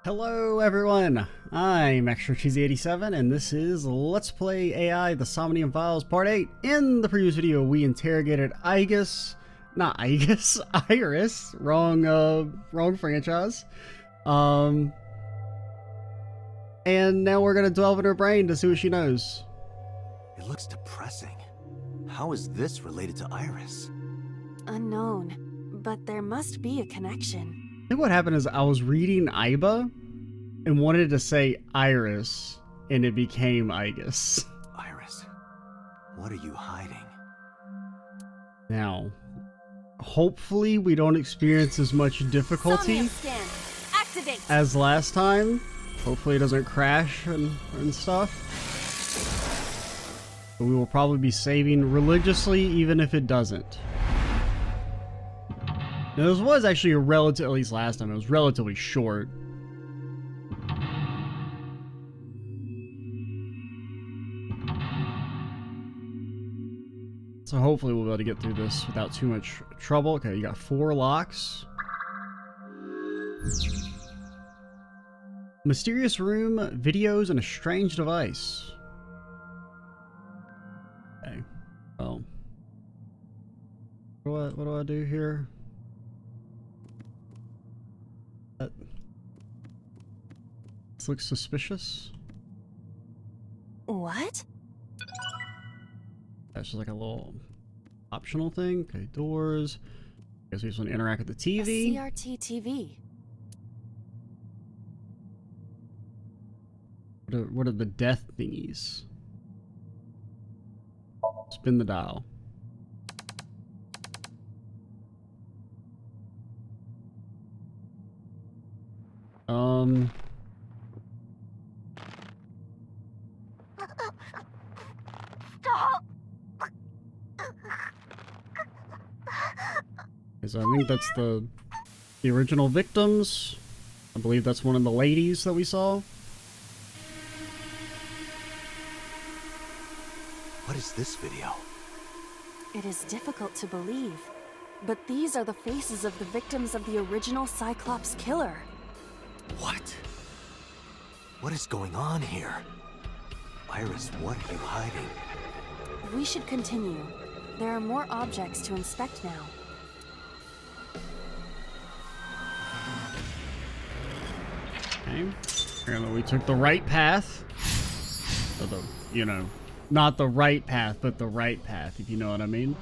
Hello everyone, I'm ExtraCheesy87 and this is Let's Play AI The Somnium Files Part 8. In the previous video we interrogated Iris, wrong franchise. And now we're gonna delve in her brain to see what she knows. It looks depressing. How is this related to Iris? Unknown, but there must be a connection. I think what happened is I was reading Iba and wanted to say Iris, and it became Igus. Iris, what are you hiding? Now, hopefully we don't experience as much difficulty as last time. Hopefully it doesn't crash and stuff. But we will probably be saving religiously even if it doesn't. Now, this was actually a relative, at least last time, it was relatively short. So hopefully we'll be able to get through this without too much trouble. Okay, you got 4 locks. Mysterious room, videos, and a strange device. Okay, well. What do I do here? This looks suspicious. What? That's just like a little optional thing. Okay, doors. Guess we just want to interact with the TV. A CRT TV. What are the death thingies? Spin the dial. Stop. So I think that's the original victims. I believe that's one of the ladies that we saw. What is this video? It is difficult to believe, but these are the faces of the victims of the original Cyclops killer. What? What is going on here? Iris, what are you hiding? We should continue. There are more objects to inspect now. Okay. Apparently we took the right path. Or the, you know, not the right path, but the right path, if you know what I mean.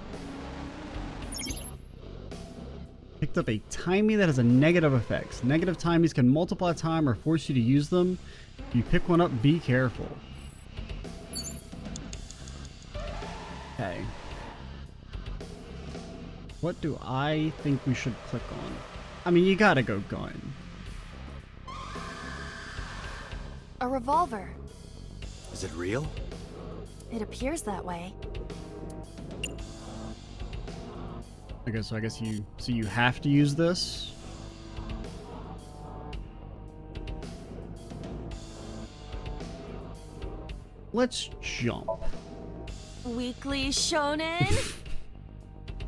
Picked up a timie that has a negative effect. Negative timies can multiply time or force you to use them. If you pick one up, be careful. Okay. What do I think we should click on? I mean, you gotta go gun. A revolver. Is it real? It appears that way. Okay, so I guess you have to use this. Let's jump. Weekly Shonen?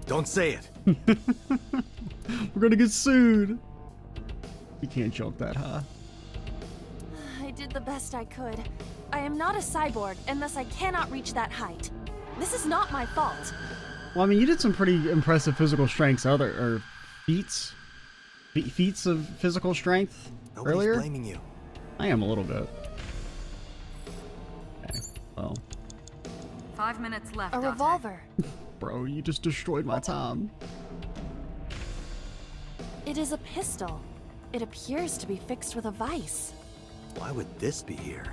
Don't say it. We're gonna get sued. You can't jump that high. I did the best I could. I am not a cyborg, and thus I cannot reach that height. This is not my fault. Well, I mean, you did some pretty impressive physical strengths, feats of physical strength earlier. Nobody's blaming you. I am a little bit. Okay, well. 5 minutes left. A revolver. Bro, you just destroyed my time. It is a pistol. It appears to be fixed with a vise. Why would this be here?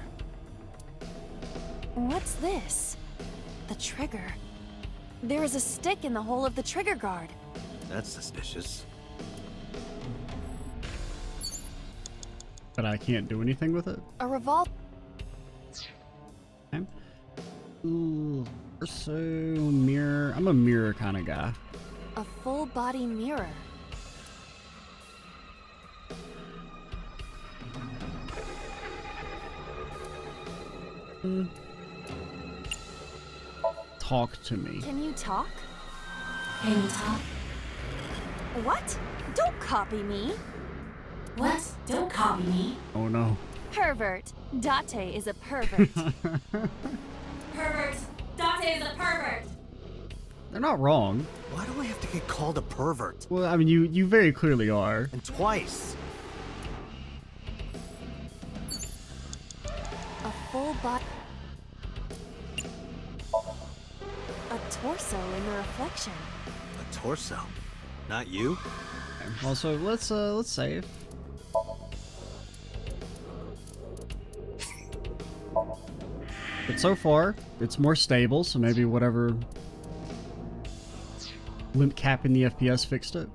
What's this? The trigger. There is a stick in the hole of the trigger guard. That's suspicious. But I can't do anything with it. A revolver. Okay. Ooh, so mirror. I'm a mirror kind of guy. A full body mirror. Talk to me. Can you talk? Can you talk? What? Don't copy me. What? Don't copy me. Oh no. Pervert. Date is a pervert. Pervert. Date is a pervert. They're not wrong. Why do I have to get called a pervert? Well, I mean, you very clearly are. And twice. A full body. A torso in the reflection. A torso. Not you? Also, let's save. But so far, it's more stable, so maybe whatever limp cap in the FPS fixed it.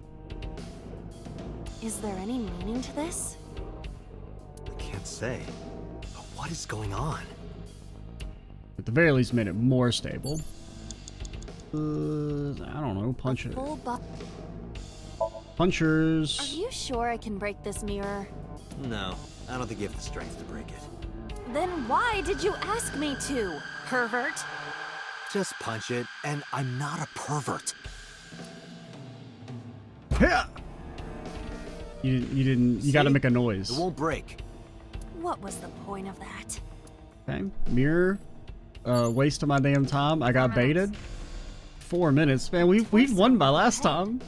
Is there any meaning to this? I can't say. But what is going on? At the very least, made it more stable. I don't know, punch it. Full body. Punchers. Are you sure I can break this mirror? No, I don't think you have the strength to break it. Then why did you ask me to, pervert? Just punch it, and I'm not a pervert. Yeah. You didn't. You got to See? make a noise. It won't break. What was the point of that? Okay. Mirror. Waste of my damn time. I got 4 minutes. baited. 4 minutes, man. We've won by last time.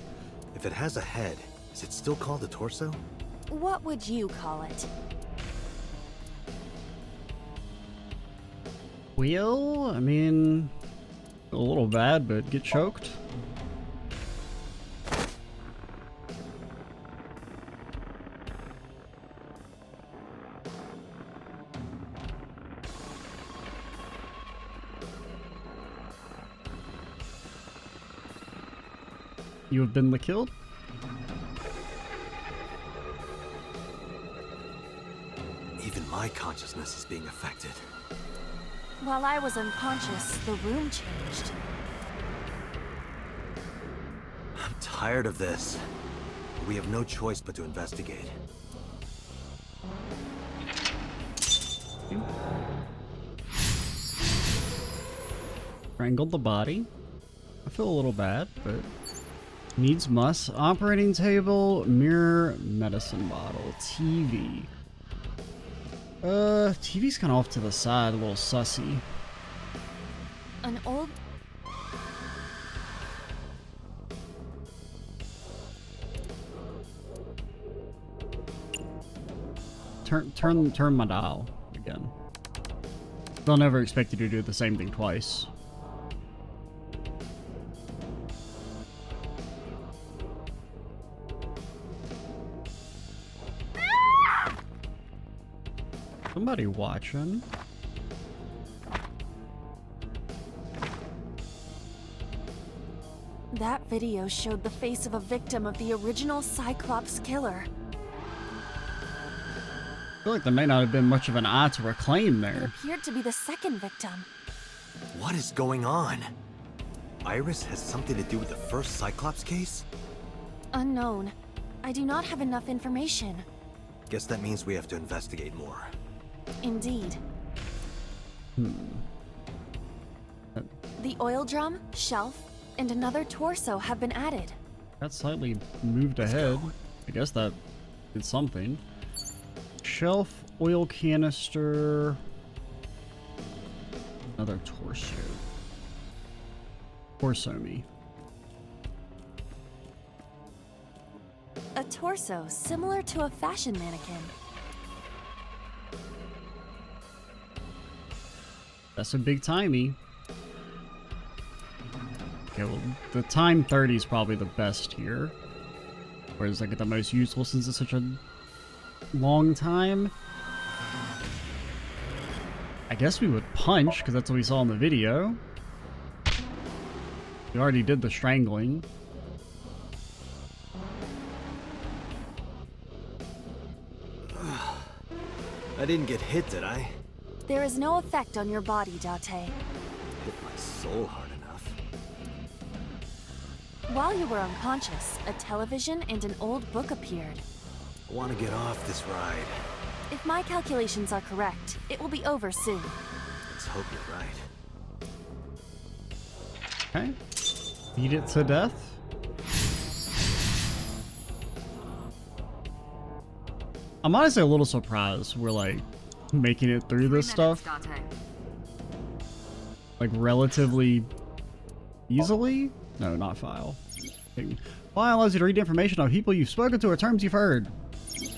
If it has a head, is it still called a torso? What would you call it? Well, I mean, a little bad, but get choked. You have been killed? Even my consciousness is being affected. While I was unconscious, the room changed. I'm tired of this. We have no choice but to investigate. Strangled the body. I feel a little bad, but needs must. Operating table, mirror, medicine bottle, TV. TV's kind of off to the side, a little sussy. An old... Turn my dial again. They'll never expect you to do the same thing twice. Somebody watching. That video showed the face of a victim of the original Cyclops killer. I feel like there may not have been much of an eye to reclaim It there. appeared to be the second victim. What is going on? Iris has something to do with the first Cyclops case? Unknown. I do not have enough information. Guess that means we have to investigate more. Indeed. The oil drum, shelf, and another torso have been added. That slightly moved ahead. I guess that did something. Shelf, oil canister, another torso. Torso me. A torso similar to a fashion mannequin. That's a big timey. Okay, well, the time 30 is probably the best here. Whereas, like, the most useful since it's such a long time. I guess we would punch, because that's what we saw in the video. We already did the strangling. I didn't get hit, did I? There is no effect on your body, Date. Hit my soul hard enough. While you were unconscious, a television and an old book appeared. I want to get off this ride. If my calculations are correct, it will be over soon. Let's hope you're right. Okay. Beat it to death. I'm honestly a little surprised we're like making it through 3 this stuff minutes, Date. like relatively easily. No, not file. File allows you to read information on people you've spoken to or terms you've heard. You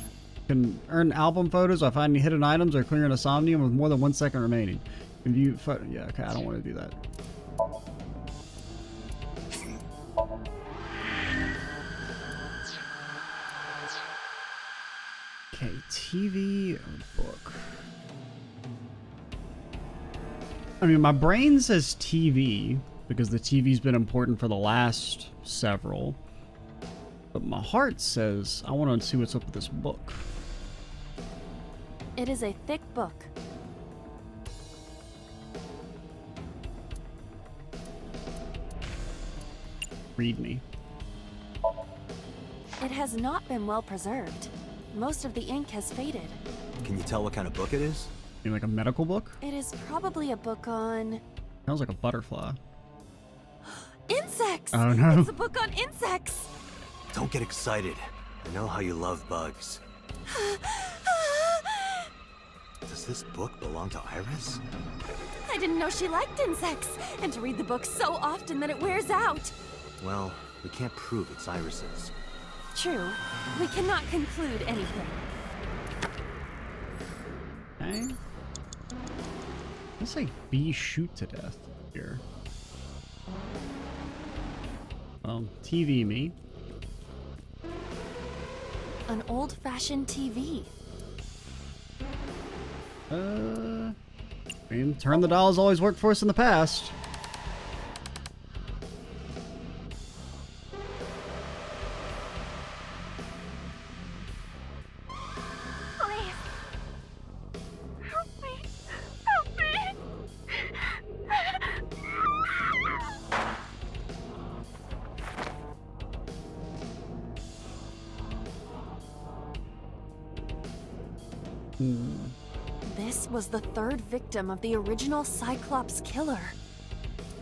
can earn album photos by finding hidden items or clearing a Somnium with more than 1 second remaining. Can view photo. Yeah, okay, I don't want to do that. Okay, TV or book? I mean, my brain says TV because the TV's been important for the last several. But my heart says I want to see what's up with this book. It is a thick book. Read me. It has not been well preserved. Most of the ink has faded. Can you tell what kind of book it is? You mean like a medical book? It is probably a book on Sounds like a butterfly. insects! Oh no. It's a book on insects! Don't get excited. I know how you love bugs. Does this book belong to Iris? I didn't know she liked insects, and to read the book so often that it wears out. Well, we can't prove it's Iris's. True. We cannot conclude anything. Okay. Let's say bee shoot to death here. TV me. An old-fashioned TV. I mean, turn the dial has always worked for us in the past. Please. Help me. Help me. This was the third victim of the original Cyclops killer.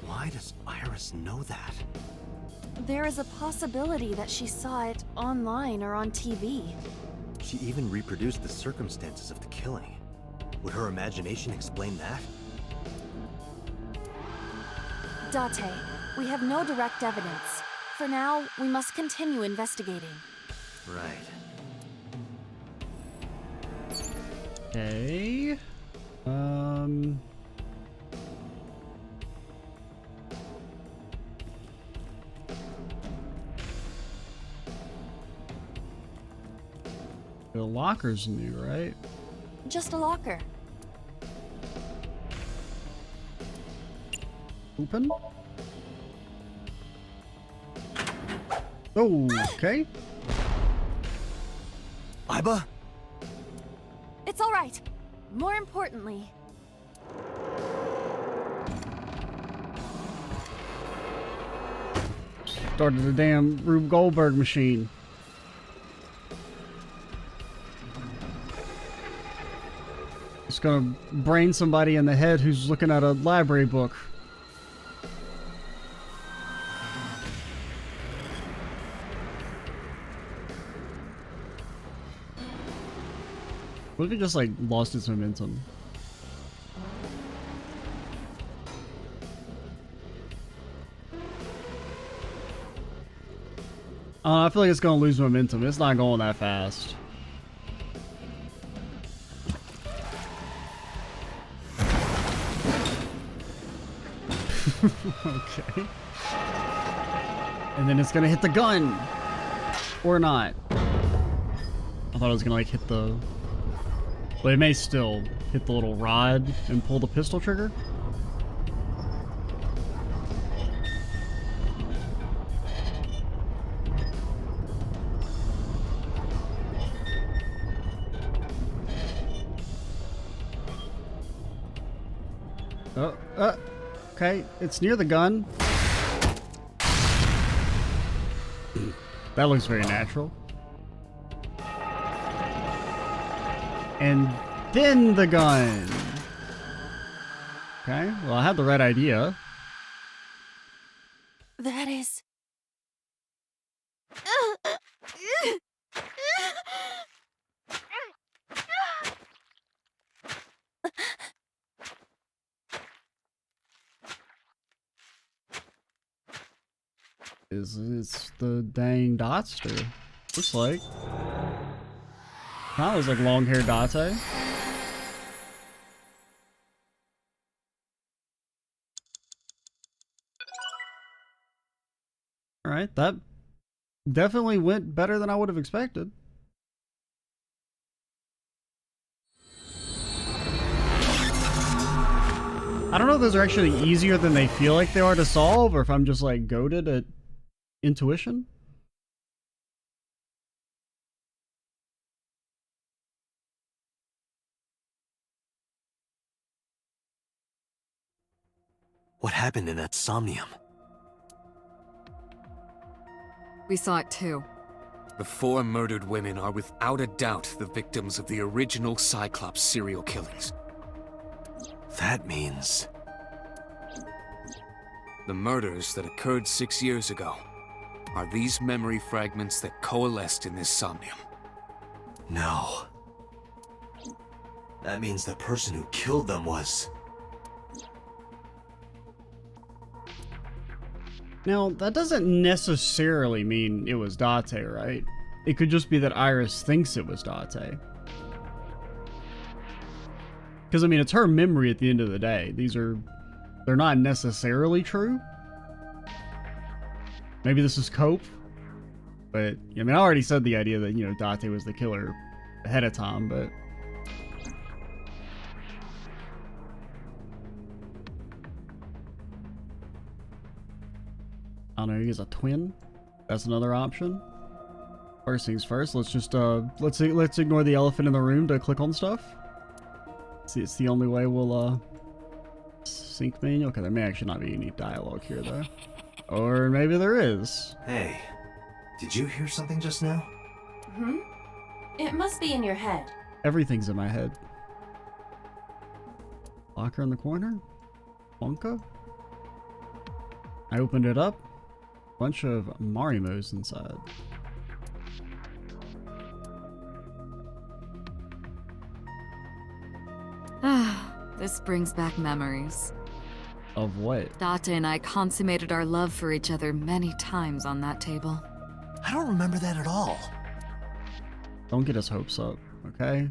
Why does Iris know that? There is a possibility that she saw it online or on TV. She even reproduced the circumstances of the killing. Would her imagination explain that? Date, we have no direct evidence. For now, we must continue investigating. Right. Okay. The locker's new, right? Just a locker. Open. Oh, okay. Iba? It's all right. More importantly, Started the damn Rube Goldberg machine. It's gonna brain somebody in the head who's looking at a library book. What if it just like lost its momentum? I feel like it's gonna lose momentum. It's not going that fast. Okay. And then it's gonna hit the gun! Or not. I thought it was gonna like hit the... Well, it may still hit the little rod and pull the pistol trigger. Okay, it's near the gun. That looks very natural. And then the gun. Okay, well, I had the right idea. that is... It's the dang Dotster. Looks like. Kinda looks like long-haired Date. Alright, that definitely went better than I would have expected. I don't know if those are actually easier than they feel like they are to solve, or if I'm just like goated at intuition. What happened in that Somnium? We saw it too. The 4 murdered women are without a doubt the victims of the original Cyclops serial killings. That means... The murders that occurred 6 years ago are these memory fragments that coalesced in this Somnium. No. That means the person who killed them was... Now, that doesn't necessarily mean it was Date, right? It could just be that Iris thinks it was Date. Because, I mean, it's her memory at the end of the day. They're not necessarily true. Maybe this is cope. But, I mean, I already said the idea that, you know, Date was the killer ahead of time, but... I don't know, he has a twin. That's another option. First things first, let's just let's ignore the elephant in the room to click on stuff. See, it's the only way we'll sync menu. Okay, there may actually not be any dialogue here though. Or maybe there is. Hey, did you hear something just now? It must be in your head. Everything's in my head. Locker in the corner? Wonka? I opened it up. Bunch of Marimos inside. This brings back memories. Of what? Date and I consummated our love for each other many times on that table. I don't remember that at all. Don't get his hopes up, okay?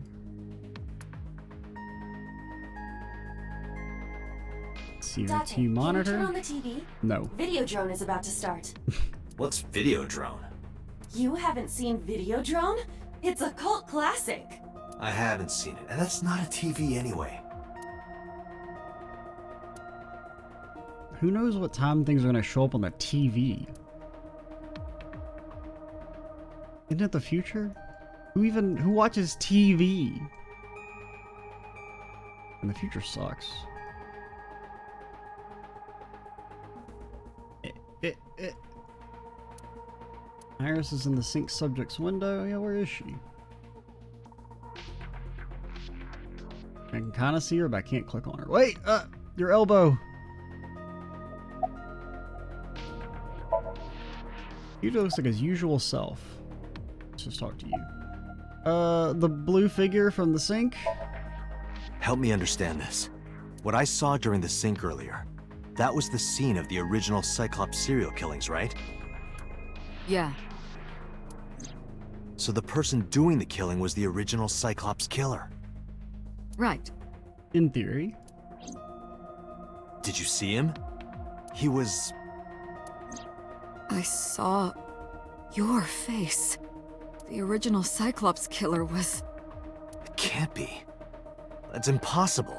See your Date, T can you monitor? turn on the TV? No. Videodrone is about to start. What's Videodrone? You haven't seen Videodrone? It's a cult classic. I haven't seen it, and that's not a TV anyway. Who knows what time things are gonna show up on the TV? Isn't it the future? Who watches TV? And the future sucks. Iris is in the sync subjects window. Yeah, where is she? I can kind of see her, but I can't click on her. Wait! Your elbow! He looks like his usual self. Let's just talk to you. The blue figure from the sink? Help me understand this. What I saw during the sync earlier, that was the scene of the original Cyclops serial killings, right? Yeah. So the person doing the killing was the original Cyclops killer. Right. In theory. Did you see him? He was... I saw your face. The original Cyclops killer was... It can't be. That's impossible.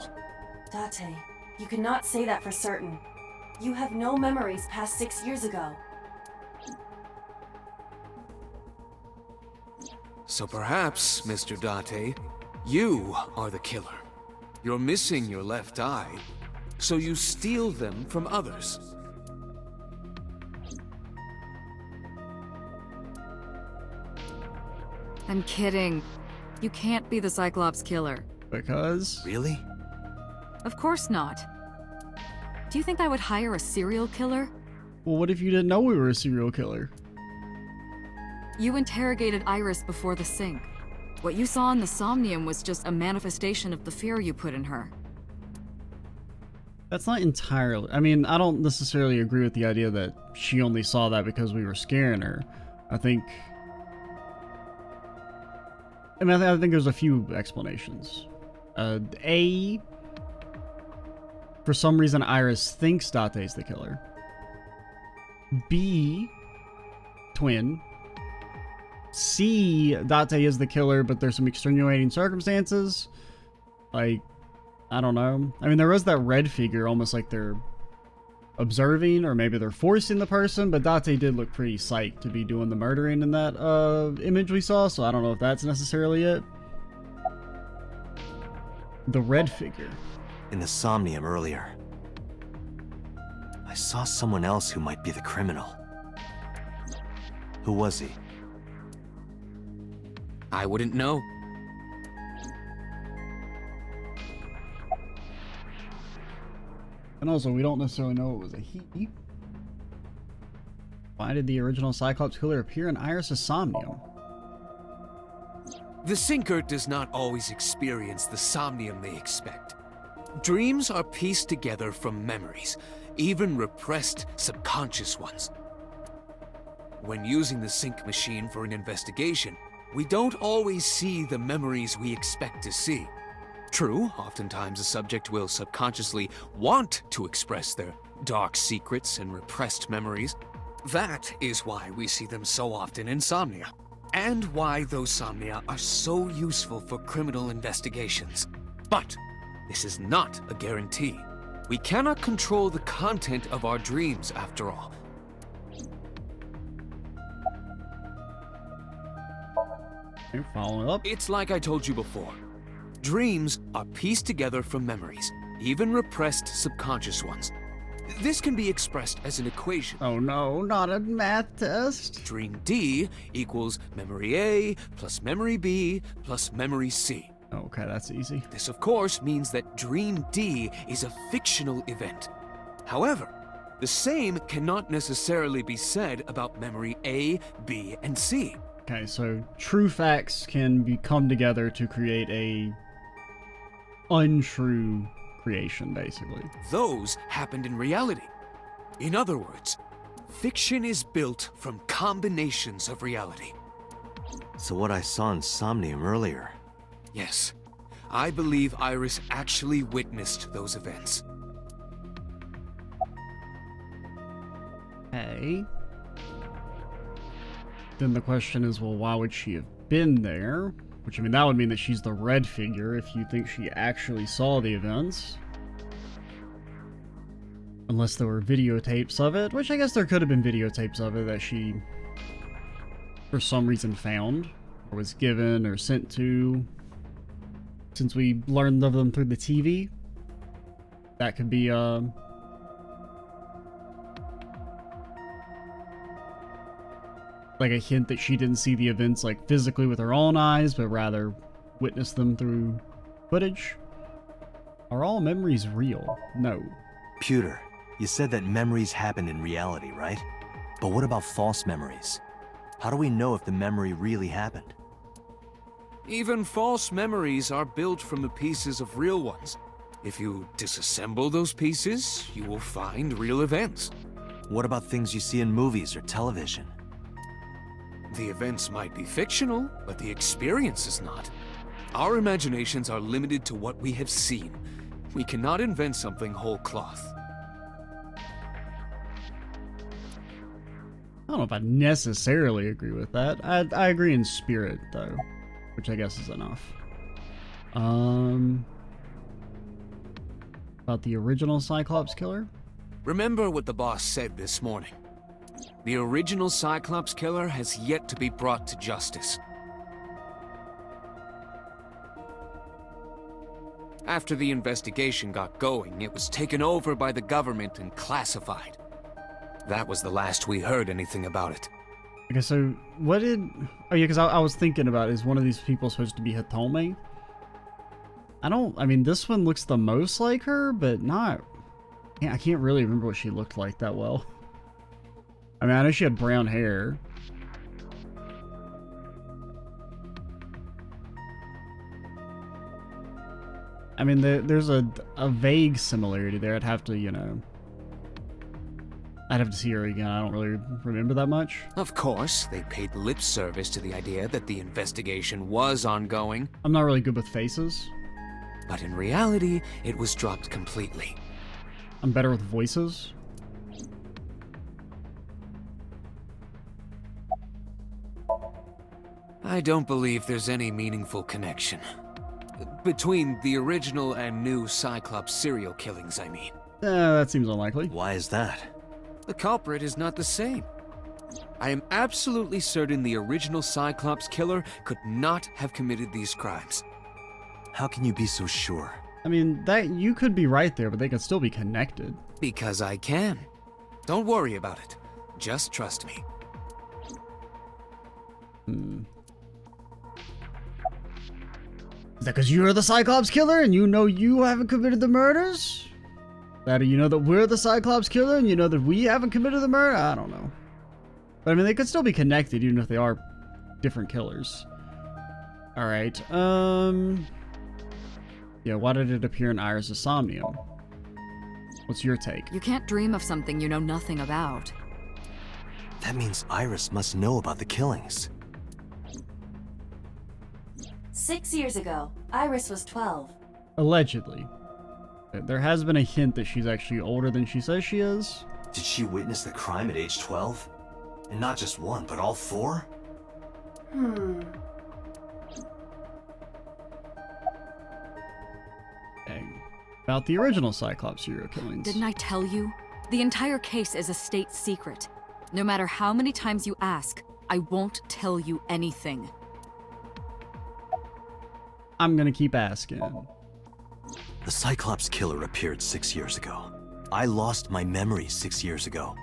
Date, you cannot say that for certain. You have no memories past 6 years ago. So perhaps, Mr. Date, you are the killer. You're missing your left eye, so you steal them from others. I'm kidding. You can't be the Cyclops killer. Because? Really? Of course not. Do you think I would hire a serial killer? Well, what if you didn't know we were a serial killer? You interrogated Iris before the sync. What you saw in the Somnium was just a manifestation of the fear you put in her. That's not entirely... I mean, I don't necessarily agree with the idea that she only saw that because we were scaring her. I think... I mean, I think there's a few explanations. A... For some reason, Iris thinks Date's the killer. B... Twin. C... Date is the killer, but there's some extenuating circumstances. Like... I don't know. I mean, there was that red figure, almost like they're observing, or maybe they're forcing the person, but Date did look pretty psyched to be doing the murdering in that image we saw, so I don't know if that's necessarily it. The red figure. In the Somnium earlier, I saw someone else who might be the criminal. Who was he? I wouldn't know. And also, we don't necessarily know it was a he. Why did the original Cyclops killer appear in Iris' Somnium? The Sinker does not always experience the Somnium they expect. Dreams are pieced together from memories, even repressed subconscious ones. When using the sync machine for an investigation, we don't always see the memories we expect to see. True, oftentimes a subject will subconsciously want to express their dark secrets and repressed memories. That is why we see them so often in Somnia, and why those Somnia are so useful for criminal investigations. But this is not a guarantee. We cannot control the content of our dreams, after all. You're following up? It's like I told you before. Dreams are pieced together from memories, even repressed subconscious ones. This can be expressed as an equation. Oh no, not a math test. Dream D equals memory A plus memory B plus memory C. Okay, that's easy. This, of course, means that Dream D is a fictional event. However, the same cannot necessarily be said about memory A, B, and C. Okay, so true facts can come together to create a untrue creation, basically. Those happened in reality. In other words, fiction is built from combinations of reality. So what I saw in Somnium earlier... Yes, I believe Iris actually witnessed those events. Okay. Then the question is, well, why would she have been there? Which, I mean, that would mean that she's the red figure if you think she actually saw the events. Unless there were videotapes of it, which I guess there could have been videotapes of it that she, for some reason, found, or was given, or sent to. Since we learned of them through the TV, that could be, like a hint that she didn't see the events like physically with her own eyes, but rather witnessed them through footage. Are all memories real? No. Pewter, you said that memories happen in reality, right? But what about false memories? How do we know if the memory really happened? Even false memories are built from the pieces of real ones. If you disassemble those pieces, you will find real events. What about things you see in movies or television? The events might be fictional, but the experience is not. Our imaginations are limited to what we have seen. We cannot invent something whole cloth. I don't know if I necessarily agree with that. I agree in spirit, though, which I guess is enough. About the original Cyclops killer? Remember what the boss said this morning. The original Cyclops killer has yet to be brought to justice. After the investigation got going, it was taken over by the government and classified. That was the last we heard anything about it. Okay, so what did... Oh yeah, because I was thinking about, is one of these people supposed to be Hitome? I mean, this one looks the most like her, but not... I can't really remember what she looked like that well. I mean, I know she had brown hair. I mean, there's a vague similarity there. I'd have to, you know... I'd have to see her again. I don't really remember that much. Of course, they paid lip service to the idea that the investigation was ongoing, I'm not really good with faces. but in reality, it was dropped completely. I'm better with voices. I don't believe there's any meaningful connection. Between the original and new Cyclops serial killings, I mean. That seems unlikely. Why is that? The culprit is not the same. I am absolutely certain the original Cyclops killer could not have committed these crimes. How can you be so sure? I mean, that you could be right there, but they could still be connected. Because I can. Don't worry about it. Just trust me. Is that because you're the Cyclops killer and you know you haven't committed the murders? That you know that we're the Cyclops killer and you know that we haven't committed the murder? I don't know. But I mean, they could still be connected even if they are different killers. Alright, yeah, why did it appear in Iris' Somnium? What's your take? You can't dream of something you know nothing about. That means Iris must know about the killings. 6 years ago, Iris was 12. Allegedly. There has been a hint that she's actually older than she says she is. Did she witness the crime at age 12? And not just one, but all four? Dang. About the original Cyclops serial killings. Didn't I tell you? The entire case is a state secret. No matter how many times you ask, I won't tell you anything. I'm gonna keep asking. The Cyclops killer appeared 6 years ago. I lost my memory 6 years ago.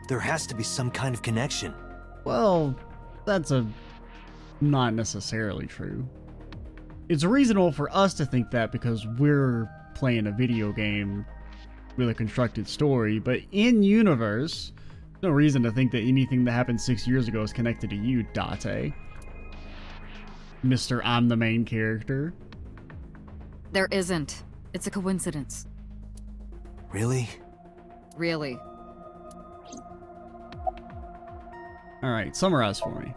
There has to be some kind of connection. Well, that's not necessarily true. It's reasonable for us to think that because we're playing a video game with a constructed story, but in universe, there's no reason to think that anything that happened 6 years ago is connected to you, Date. Mr. I'm the main character. There isn't. It's a coincidence. Really? Really. Alright, summarize for me.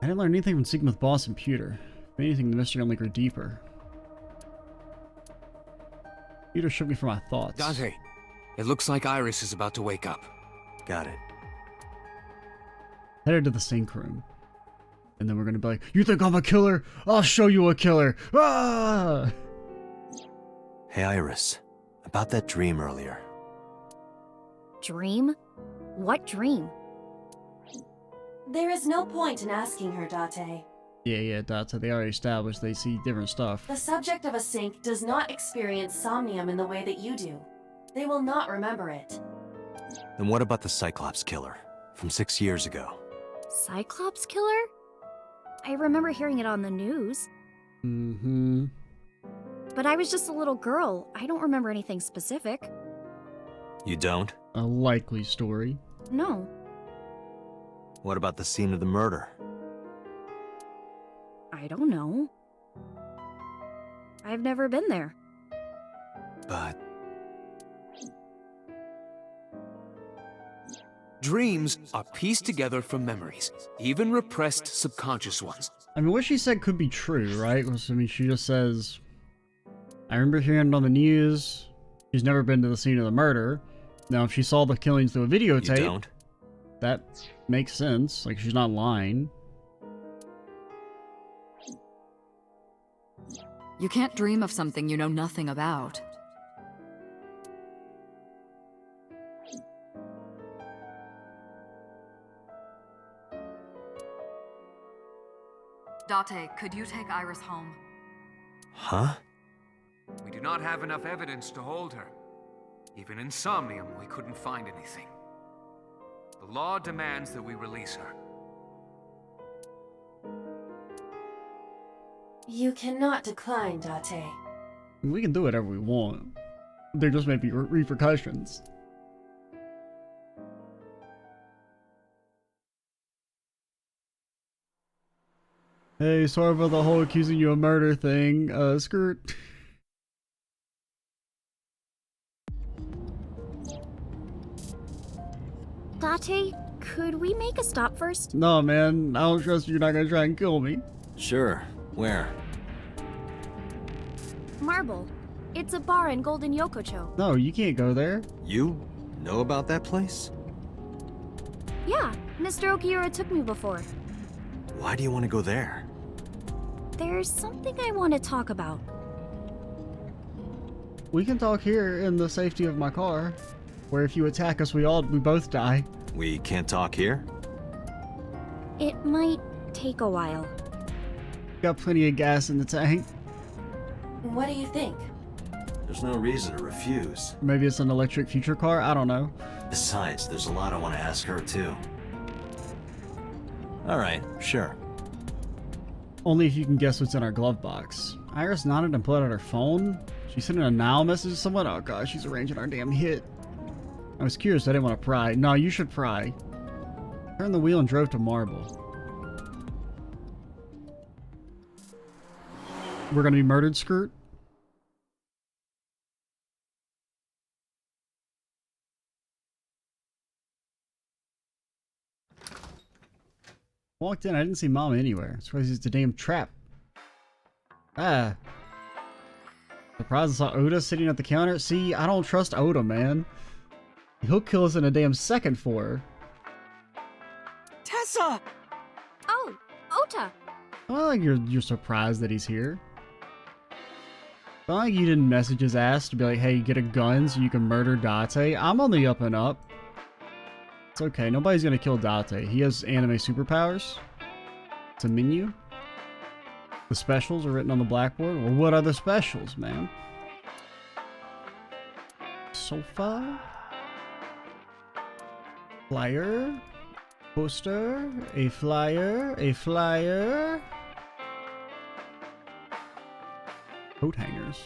I didn't learn anything from speaking with Boss and Pewter. If anything, the mystery only grew deeper. Pewter shook me for my thoughts. Dante, it looks like Iris is about to wake up. Got it. Headed to the sink room. And then we're gonna be like, you think I'm a killer? I'll show you a killer! Ah! Hey, Iris. About that dream earlier. Dream? What dream? There is no point in asking her, Date. Yeah, Date, they already established they see different stuff. The subject of a sink does not experience somnium in the way that you do. They will not remember it. Then what about the Cyclops killer from 6 years ago? Cyclops killer? I remember hearing it on the news. Mm-hmm. But I was just a little girl. I don't remember anything specific. You don't? A likely story. No. What about the scene of the murder? I don't know. I've never been there. But Dreams are pieced together from memories, even repressed subconscious ones. I mean, what she said could be true, right? I mean, she just says, I remember hearing it on the news. She's never been to the scene of the murder. Now, if she saw the killings through a videotape, you don't? that makes sense. Like, she's not lying. You can't dream of something you know nothing about. Date, could you take Iris home? Huh? We do not have enough evidence to hold her. Even in Somnium, we couldn't find anything. The law demands that we release her. You cannot decline, Date. We can do whatever we want. There just may be repercussions. Hey, sorry about the whole accusing you of murder thing. Skirt. Date, could we make a stop first? No, man. I don't trust you're not gonna try and kill me. Sure. Where? Marble. It's a bar in Golden Yokocho. No, you can't go there. You know about that place? Yeah, Mr. Okiura took me before. Why do you want to go there? There's something I want to talk about. We can talk here in the safety of my car, where if you attack us, we both die. We can't talk here? It might take a while. Got plenty of gas in the tank. What do you think? There's no reason to refuse. Maybe it's an electric future car. I don't know. Besides, there's a lot I want to ask her too. Alright, sure. Only if you can guess what's in our glove box. Iris nodded and pulled out her phone. She sent a now message to someone. Oh gosh, she's arranging our damn hit. I was curious. I didn't want to pry. No, you should pry. Turned the wheel and drove to Marble. We're gonna be murdered, Skirt? Walked in, I didn't see Mama anywhere. Surprised it's a damn trap. Ah. Surprised I saw Oda sitting at the counter. See, I don't trust Oda, man. He'll kill us in a damn second for her. Tessa! Oh, Ota! I don't think you're surprised that he's here. I don't think you didn't message his ass to be like, hey, get a gun so you can murder Date. I'm on the up and up. It's okay, nobody's gonna kill Date. He has anime superpowers. It's a menu. The specials are written on the blackboard. Well, what are the specials, man? Sofa? Flyer? Poster? A flyer? A flyer? Coat hangers.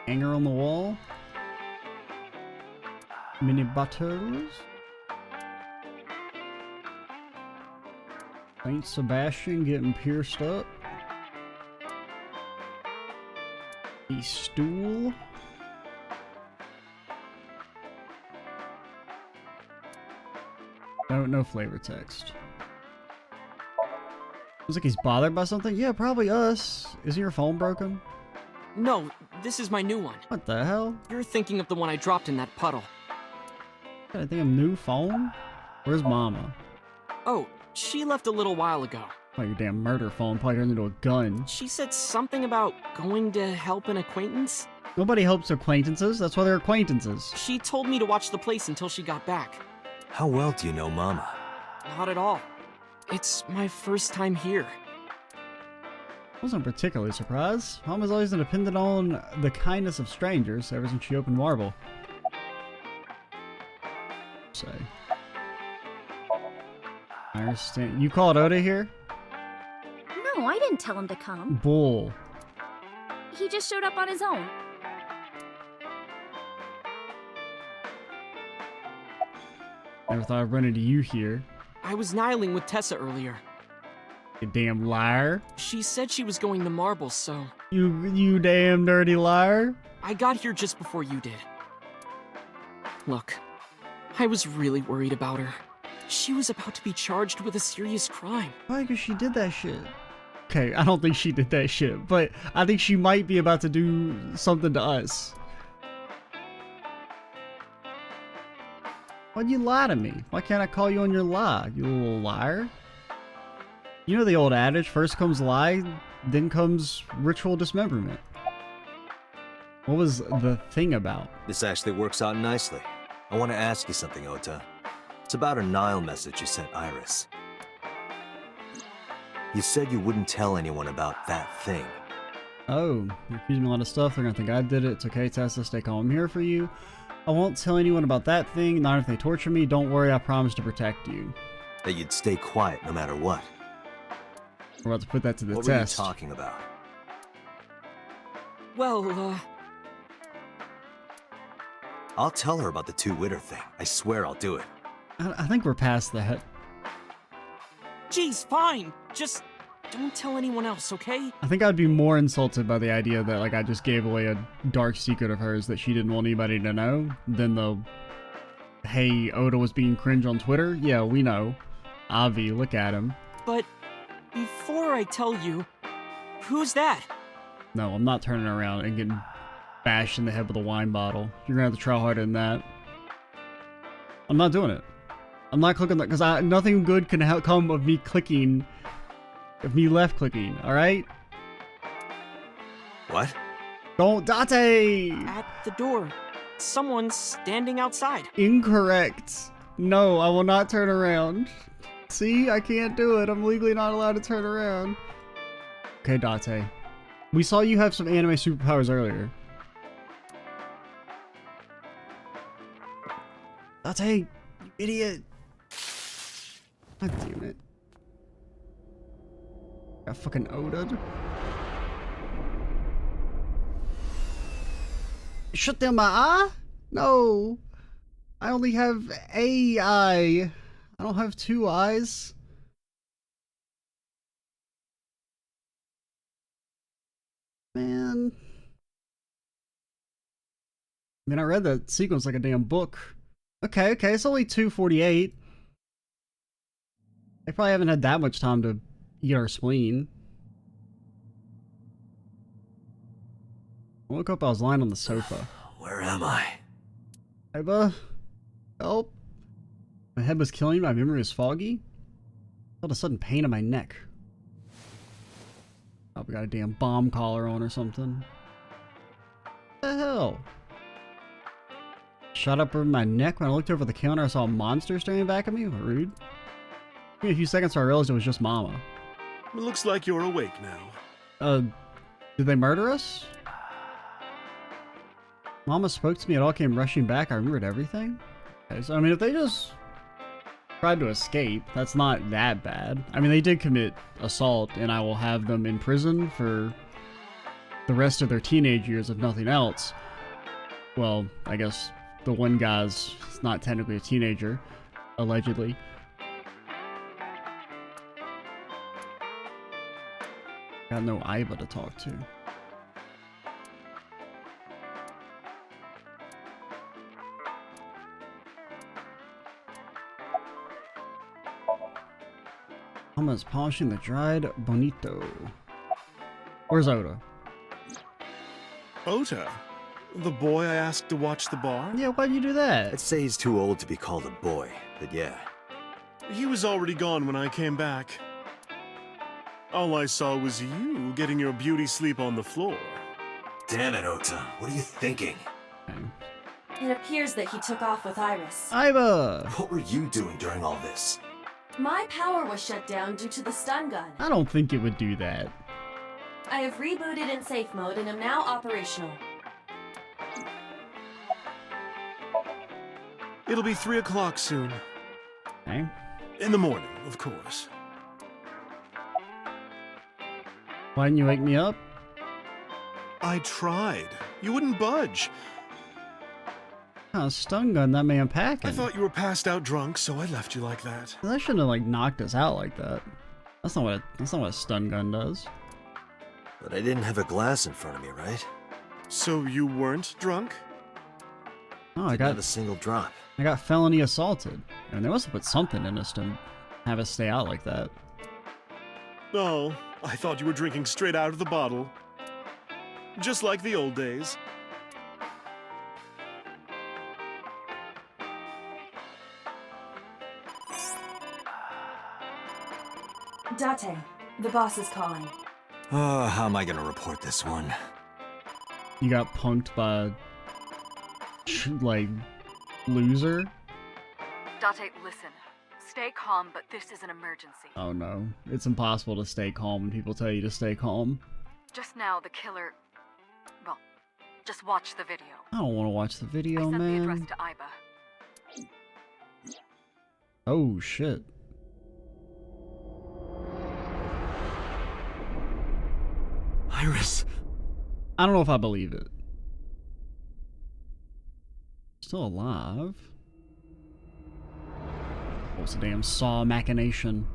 Hanger on the wall. Mini bottles. Saint Sebastian getting pierced up. A stool. No flavor text. Looks like he's bothered by something. Yeah, probably us. Isn't your phone broken? No, this is my new one. What the hell? You're thinking of the one I dropped in that puddle. Got a damn new phone? Where's Mama? Oh, she left a little while ago. Oh, your damn murder phone probably turned into a gun. She said something about going to help an acquaintance. Nobody helps acquaintances. That's why they're acquaintances. She told me to watch the place until she got back. How well do you know Mama? Not at all. It's my first time here. Wasn't particularly surprised. Mama's always been dependent on the kindness of strangers ever since she opened Marble. Say. I understand. You called Oda here? No, I didn't tell him to come. Bull. He just showed up on his own. Never thought I'd run into you here. I was nihiling with Tessa earlier. You damn liar. She said she was going to Marble, so... You damn dirty liar. I got here just before you did. Look, I was really worried about her. She was about to be charged with a serious crime. Why? Because she did that shit. Okay, I don't think she did that shit, but I think she might be about to do something to us. Why'd you lie to me? Why can't I call you on your lie, you little liar? You know the old adage, first comes lie, then comes ritual dismemberment. What was the thing about? This actually works out nicely. I want to ask you something, Ota. It's about a Nile message you sent Iris. You said you wouldn't tell anyone about that thing. Oh, you're accusing me of a lot of stuff. They're gonna think I did it. It's okay, Tessa. Stay calm. I'm here for you. I won't tell anyone about that thing, not if they torture me. Don't worry, I promise to protect you. That you'd stay quiet no matter what. We're about to put that to the What test. were you talking about? Well, I'll tell her about the two-witter thing. I swear I'll do it. I think we're past that. geez, fine. Just don't tell anyone else, okay? I think I'd be more insulted by the idea that, like, I just gave away a dark secret of hers that she didn't want anybody to know than the, hey, Oda was being cringe on Twitter? Yeah, we know. Avi, look at him. But before I tell you, who's that? No, I'm not turning around and getting bashed in the head with a wine bottle. You're gonna have to try harder than that. I'm not doing it. I'm not clicking that, because nothing good can come of me clicking, of me left clicking, alright? What? Don't, Date! At the door. Someone's standing outside. Incorrect. No, I will not turn around. See, I can't do it. I'm legally not allowed to turn around. Okay, Date. We saw you have some anime superpowers earlier. Date, you idiot. God damn it. Got fucking Oda'd. Shut down my eye? No. I only have a eye. I don't have two eyes. Man. I mean, I read that sequence like a damn book. Okay, it's only 2:48. They probably haven't had that much time to eat our spleen. I woke up, I was lying on the sofa. Where am I? Aiba? Help. My head was killing me, my memory was foggy. I felt a sudden pain in my neck. Probably got a damn bomb collar on or something. What the hell? Shot up over my neck. When I looked over the counter, I saw a monster staring back at me. Rude. Took me a few seconds, so I realized it was just Mama. It looks like you're awake now. Did they murder us? Mama spoke to me, it all came rushing back. I remembered everything. Okay, so I mean, if they just tried to escape, that's not that bad. I mean, they did commit assault, and I will have them in prison for the rest of their teenage years, if nothing else. Well, I guess the one guy's not technically a teenager, allegedly. Got no Aiba to talk to. Mama's polishing the dried bonito. Where's Oda? Ota? The boy I asked to watch the bar? Yeah, why'd you do that? I'd say he's too old to be called a boy, but yeah. He was already gone when I came back. All I saw was you getting your beauty sleep on the floor. Damn it, Ota. What are you thinking? It appears that he took off with Iris. Aiba! What were you doing during all this? My power was shut down due to the stun gun. I don't think it would do that. I have rebooted in safe mode and am now operational. It'll be 3 o'clock soon. Okay. In the morning, of course. Why didn't you wake me up? I tried. You wouldn't budge. Oh, stun gun that man packing. I thought you were passed out drunk, so I left you like that. That shouldn't have like knocked us out like that. That's not what a stun gun does. But I didn't have a glass in front of me, right? So you weren't drunk? Oh, Didn't have a single drop. I got felony assaulted. I mean, they must have put something in us to have us stay out like that. Oh, I thought you were drinking straight out of the bottle. Just like the old days. Date, the boss is calling. Oh, how am I gonna report this one? You got punked by like loser. Date, listen. Stay calm, but this is an emergency. Oh no, it's impossible to stay calm when people tell you to stay calm. Just now, the killer... Well, just watch the video. I don't want to watch the I video, sent the address man. to Aiba. Oh shit. Iris! I don't know if I believe it. Still alive? What's a damn saw machination?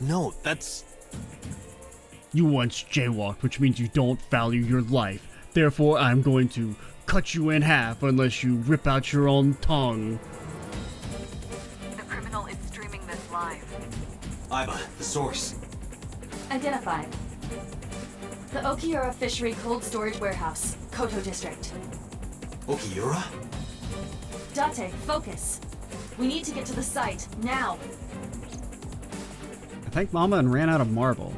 No, that's... You once jaywalked, which means you don't value your life. Therefore, I'm going to cut you in half unless you rip out your own tongue. The criminal is streaming this live. Iva, the source. Identified. The Okiura Fishery Cold Storage Warehouse, Koto District. Okiura? Date, focus. We need to get to the site, now. I thanked Mama and ran out of marble.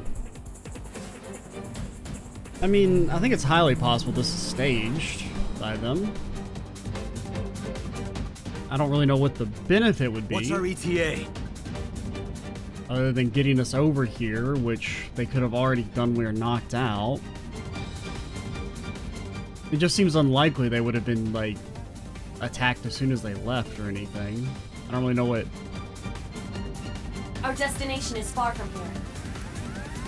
I mean, I think it's highly possible this is staged by them. I don't really know what the benefit would be. What's our ETA? Other than getting us over here, which they could have already done when we were knocked out. It just seems unlikely they would have been, like, attacked as soon as they left or anything. I don't really know what... Our destination is far from here.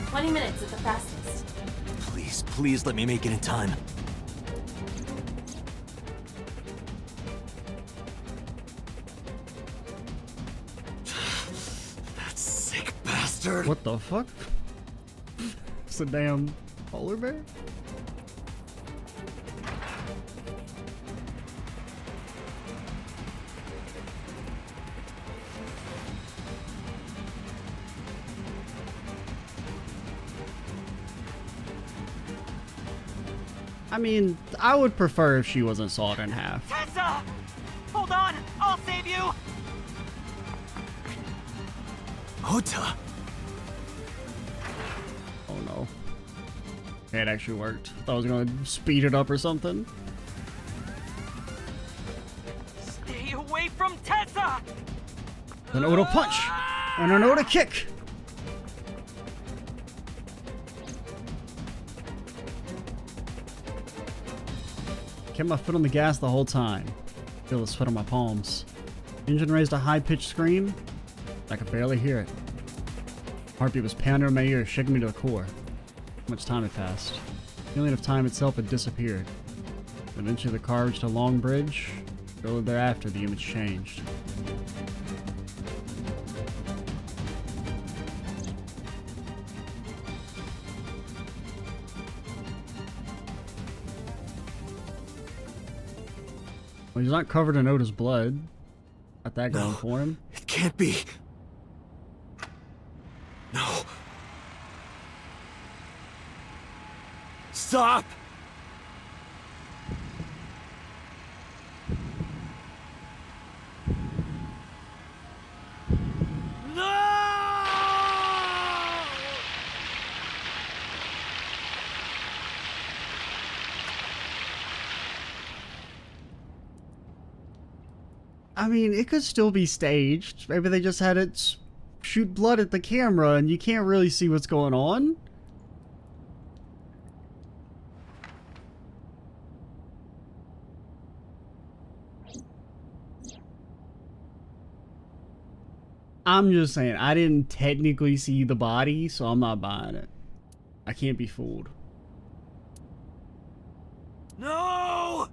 20 minutes at the fastest. Please, please let me make it in time. That sick bastard! What the fuck? It's a damn polar bear? I mean, I would prefer if she wasn't sawed in half. Tessa! Hold on! I'll save you! Ota! Oh no. It actually worked. I thought I was gonna speed it up or something. Stay away from Tessa! An Oda punch! And an Oda kick! Kept my foot on the gas the whole time. Feel the sweat on my palms. Engine raised a high-pitched scream. I could barely hear it. Heartbeat was pounding in my ears, shaking me to the core. Much time had passed. The feeling of time itself had disappeared. Eventually the car reached a long bridge. Shortly thereafter, the image changed. Well, he's not covered in Oda's blood. Got that going for him. It can't be. No. Stop! I mean, it could still be staged. Maybe they just had it shoot blood at the camera and you can't really see what's going on. I'm just saying, I didn't technically see the body, so I'm not buying it. I can't be fooled. No!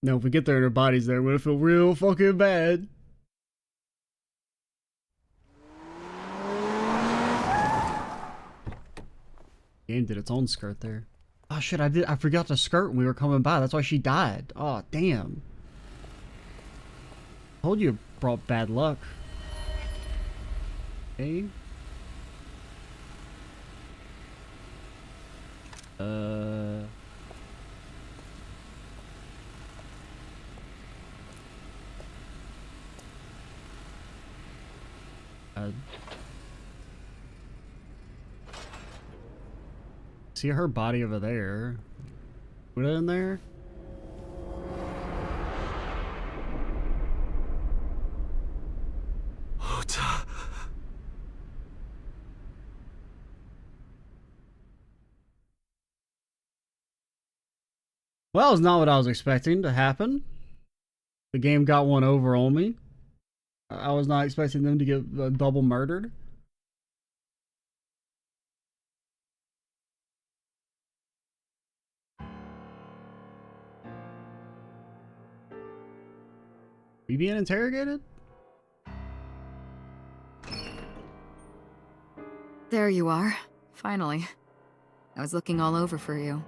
No, if we get there and her body's there, we're gonna feel real fucking bad. Game did its own skirt there. Oh shit, I forgot the skirt when we were coming by. That's why she died. Oh damn. Told you it brought bad luck. Okay. See her body over there. Put it in there. Ota. Well, it's not what I was expecting to happen. The game got one over on me. I was not expecting them to get double murdered. We being interrogated? There you are. Finally. I was looking all over for you.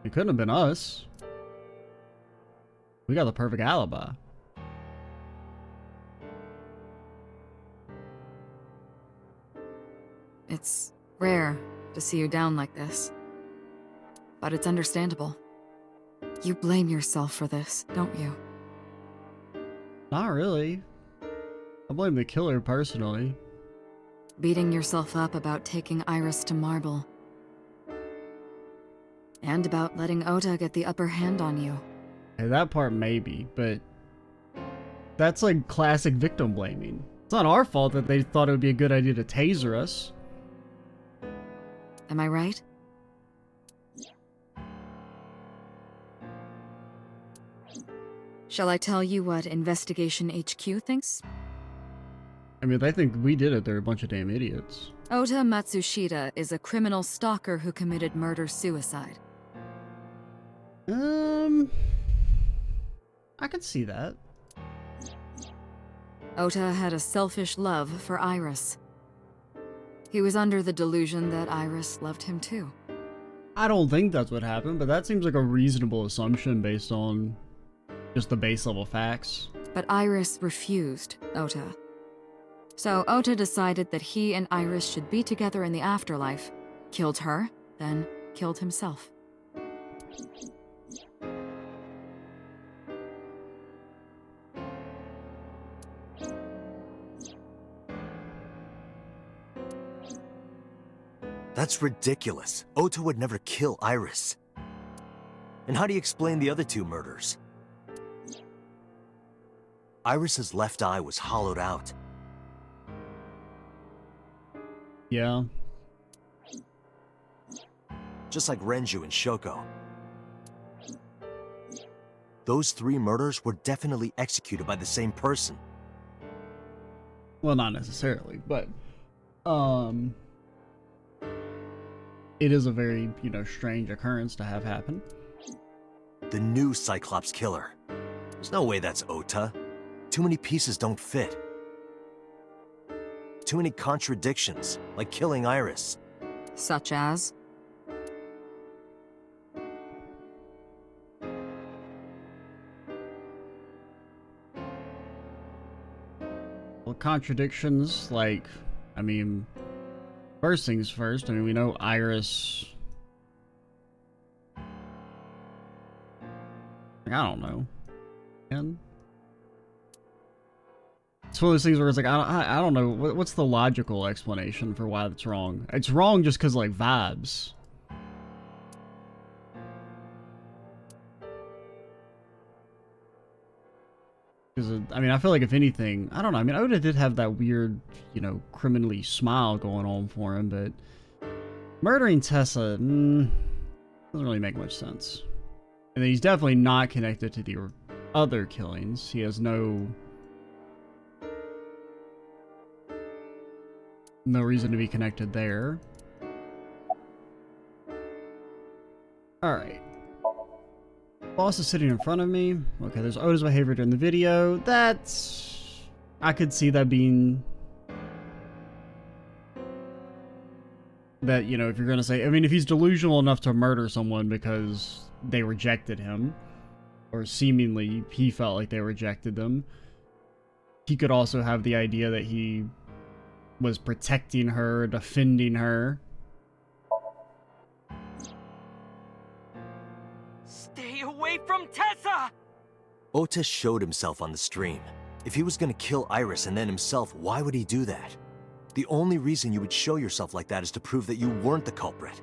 It couldn't have been us. We got the perfect alibi. It's rare to see you down like this. But it's understandable. You blame yourself for this, don't you? Not really. I blame the killer personally. Beating yourself up about taking Iris to Marble. And about letting Ota get the upper hand on you. Hey, that part maybe, but that's like classic victim blaming. It's not our fault that they thought it would be a good idea to taser us. Am I right? Shall I tell you what Investigation HQ thinks? I mean, they think we did it. They're a bunch of damn idiots. Ota Matsushita is a criminal stalker who committed murder-suicide. I can see that. Ota had a selfish love for Iris. He was under the delusion that Iris loved him too. I don't think that's what happened, but that seems like a reasonable assumption based on just the base level facts. But Iris refused Ota. So Ota decided that he and Iris should be together in the afterlife, killed her, then killed himself. That's ridiculous. Ota would never kill Iris. And how do you explain the other two murders? Iris's left eye was hollowed out. Yeah. Just like Renju and Shoko. Those three murders were definitely executed by the same person. Well, not necessarily, but it is a very, strange occurrence to have happen. The new Cyclops killer. There's no way that's Ota. Too many pieces don't fit. Too many contradictions, like killing Iris. Such as? Well, contradictions, like, first things first, we know Iris... I don't know. And it's one of those things where it's like, I don't know, what's the logical explanation for why that's wrong? It's wrong just because, like, vibes. Because, I feel like if anything, I don't know, Oda did have that weird, criminally smile going on for him, but murdering Tessa, doesn't really make much sense. And he's definitely not connected to the other killings. He has no reason to be connected there. Alright. Boss is sitting in front of me. Okay, there's Oda's behavior during the video. That's... I could see that being... That, if you're gonna say... if he's delusional enough to murder someone because they rejected him, or seemingly he felt like they rejected them, he could also have the idea that he was protecting her, defending her. Stay away from Tessa! Ota showed himself on the stream. If he was gonna kill Iris and then himself, why would he do that? The only reason you would show yourself like that is to prove that you weren't the culprit.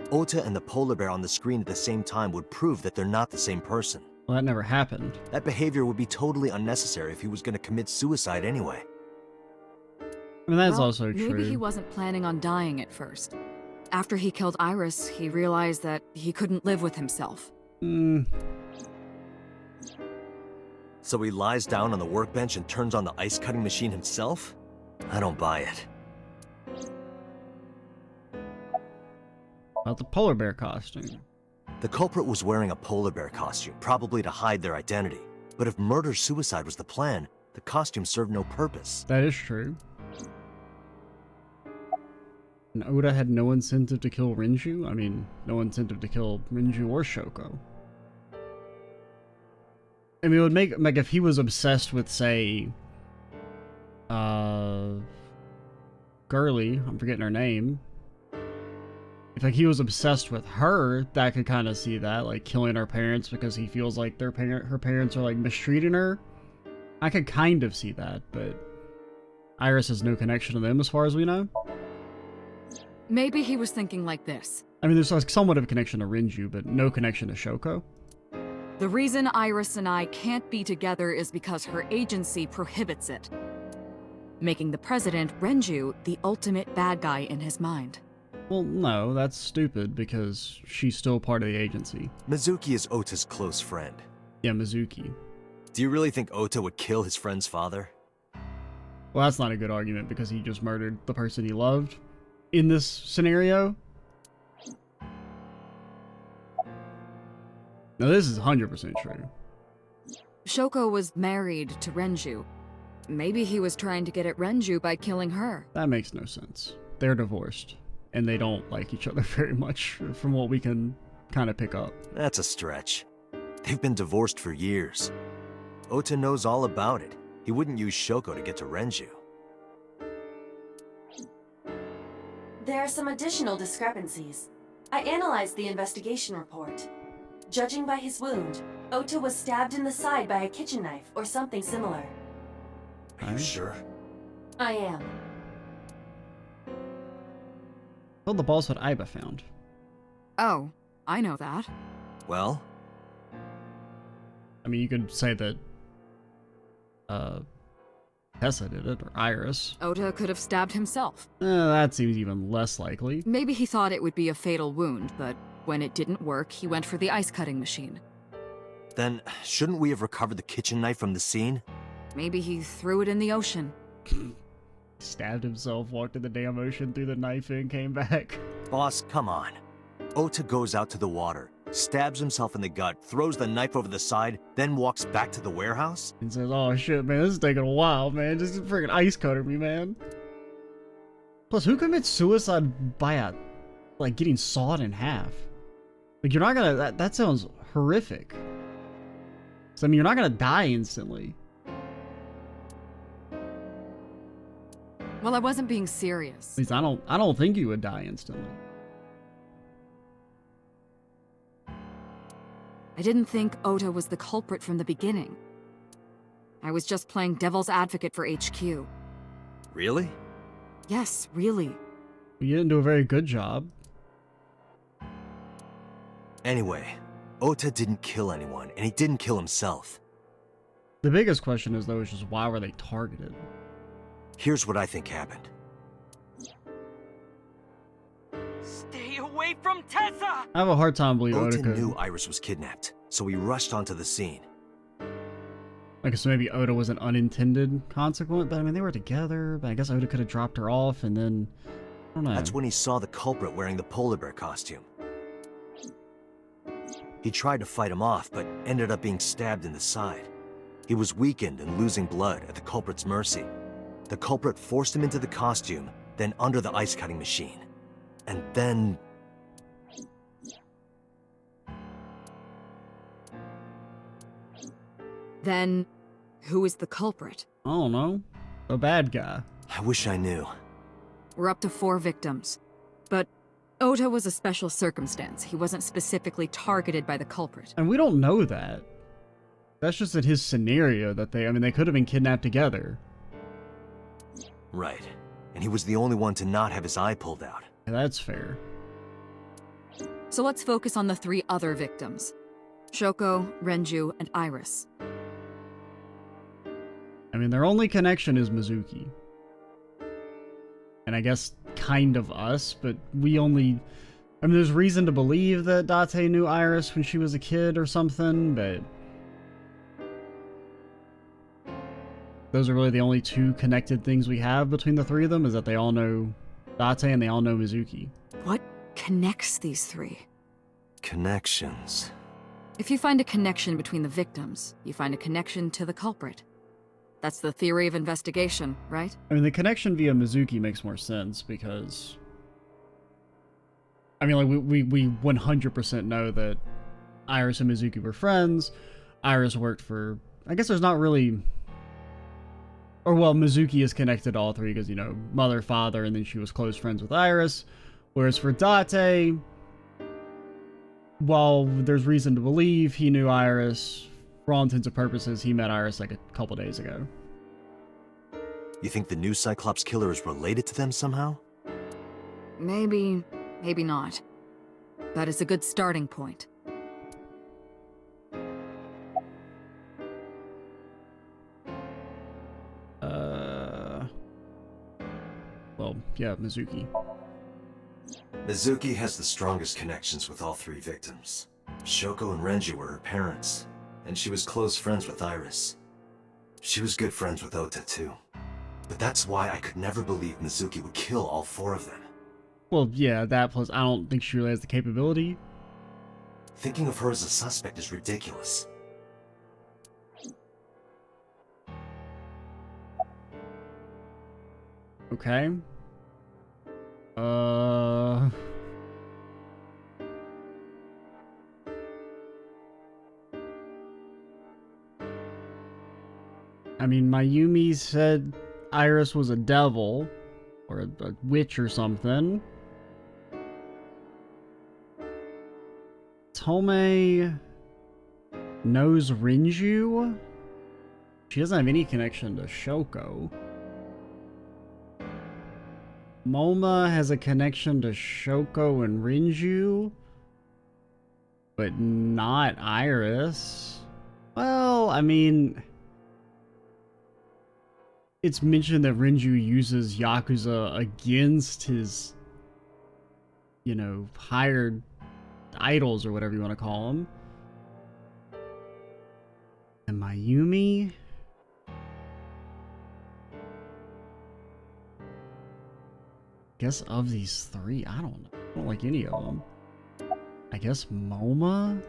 Ota and the polar bear on the screen at the same time would prove that they're not the same person. Well, that never happened. That behavior would be totally unnecessary if he was gonna commit suicide anyway. That's Well, also true. Maybe he wasn't planning on dying at first. After he killed Iris, he realized that he couldn't live with himself. So he lies down on the workbench and turns on the ice cutting machine himself? I don't buy it. About the polar bear costume. The culprit was wearing a polar bear costume, probably to hide their identity. But if murder-suicide was the plan, the costume served no purpose. That is true. And Oda had no incentive to kill Renju? I mean, no incentive to kill Renju or Shoko. I mean, it would make, like, if he was obsessed with, say, Girly, I'm forgetting her name. If, like, he was obsessed with her, that could kind of see that, like, killing her parents because he feels like her parents are, like, mistreating her. I could kind of see that, but Iris has no connection to them as far as we know. Maybe he was thinking like this. I mean, there's like somewhat of a connection to Renju, but no connection to Shoko. The reason Iris and I can't be together is because her agency prohibits it, making the president, Renju, the ultimate bad guy in his mind. Well, no, that's stupid because she's still part of the agency. Mizuki is Ota's close friend. Yeah, Mizuki. Do you really think Ota would kill his friend's father? Well, that's not a good argument because he just murdered the person he loved in this scenario. Now, this is 100% true. Shoko was married to Renju. Maybe he was trying to get at Renju by killing her. That makes no sense. They're divorced, and they don't like each other very much, from what we can kind of pick up. That's a stretch. They've been divorced for years. Ota knows all about it. He wouldn't use Shoko to get to Renju. There are some additional discrepancies. I analyzed the investigation report. Judging by his wound, Ota was stabbed in the side by a kitchen knife or something similar. Are you sure? I am. Told the boss what Aiba found. Oh, I know that. Well? I mean, you could say that Tessa did it, or Iris. Ota could have stabbed himself. That seems even less likely. Maybe he thought it would be a fatal wound, but when it didn't work, he went for the ice-cutting machine. Then, shouldn't we have recovered the kitchen knife from the scene? Maybe he threw it in the ocean. Stabbed himself, walked in the damn ocean, threw the knife in, came back. Boss, come on. Ota goes out to the water, stabs himself in the gut, throws the knife over the side, then walks back to the warehouse? And says, oh shit, man, this is taking a while, man. Just freaking ice cutter me, man. Plus, who commits suicide by like, getting sawed in half? Like, you're not gonna, that sounds horrific. So, I mean, you're not gonna die instantly. Well, I wasn't being serious. At least I don't think you would die instantly. I didn't think Ota was the culprit from the beginning. I was just playing devil's advocate for HQ. Really? Yes, really. You didn't do a very good job. Anyway, Ota didn't kill anyone, and he didn't kill himself. The biggest question is, though, is just why were they targeted? Here's what I think happened. Stay away from Tessa! I have a hard time believing Ota Oda could. knew Iris was kidnapped, so he rushed onto the scene. Like, so maybe Oda was an unintended consequence, but I mean, they were together, but I guess Oda could have dropped her off, and then, I don't know. That's when he saw the culprit wearing the polar bear costume. He tried to fight him off, but ended up being stabbed in the side. He was weakened and losing blood at the culprit's mercy. The culprit forced him into the costume, then under the ice-cutting machine. And then... Then, who is the culprit? I don't know. The bad guy. I wish I knew. We're up to 4 victims. But Ota was a special circumstance. He wasn't specifically targeted by the culprit. And we don't know that. That's just in his scenario that they could have been kidnapped together. Right. And he was the only one to not have his eye pulled out. And that's fair. So let's focus on the 3 other victims. Shoko, Renju, and Iris. I mean, their only connection is Mizuki. And I guess kind of us, but we only... I mean, there's reason to believe that Date knew Iris when she was a kid or something, but... Those are really the only 2 connected things we have between the 3 of them, is that they all know Date and they all know Mizuki. What connects these 3? Connections. If you find a connection between the victims, you find a connection to the culprit. That's the theory of investigation, right? I mean, the connection via Mizuki makes more sense because, I mean, like, we 100% know that Iris and Mizuki were friends. Iris worked for, I guess there's not really, or well, Mizuki is connected to all three because, you know, mother, father, and then she was close friends with Iris. Whereas for Date, while there's reason to believe he knew Iris, for all intents and purposes, he met Iris like a couple days ago. You think the new Cyclops killer is related to them somehow? Maybe, maybe not. That is a good starting point. Well, yeah, Mizuki. Mizuki has the strongest connections with all three victims. Shoko and Renji were her parents, and she was close friends with Iris. She was good friends with Ota too. But that's why I could never believe Mizuki would kill all four of them. Well, yeah, that plus I don't think she really has the capability. Thinking of her as a suspect is ridiculous. Okay. I mean, Mayumi said Iris was a devil, or a witch or something. Tome knows Rinju. She doesn't have any connection to Shoko. Moma has a connection to Shoko and Rinju, but not Iris. Well, I mean, it's mentioned that Rinju uses Yakuza against his, you know, hired idols or whatever you want to call them. And Mayumi? Guess of these three, I don't know. I don't like any of them. I guess Moma?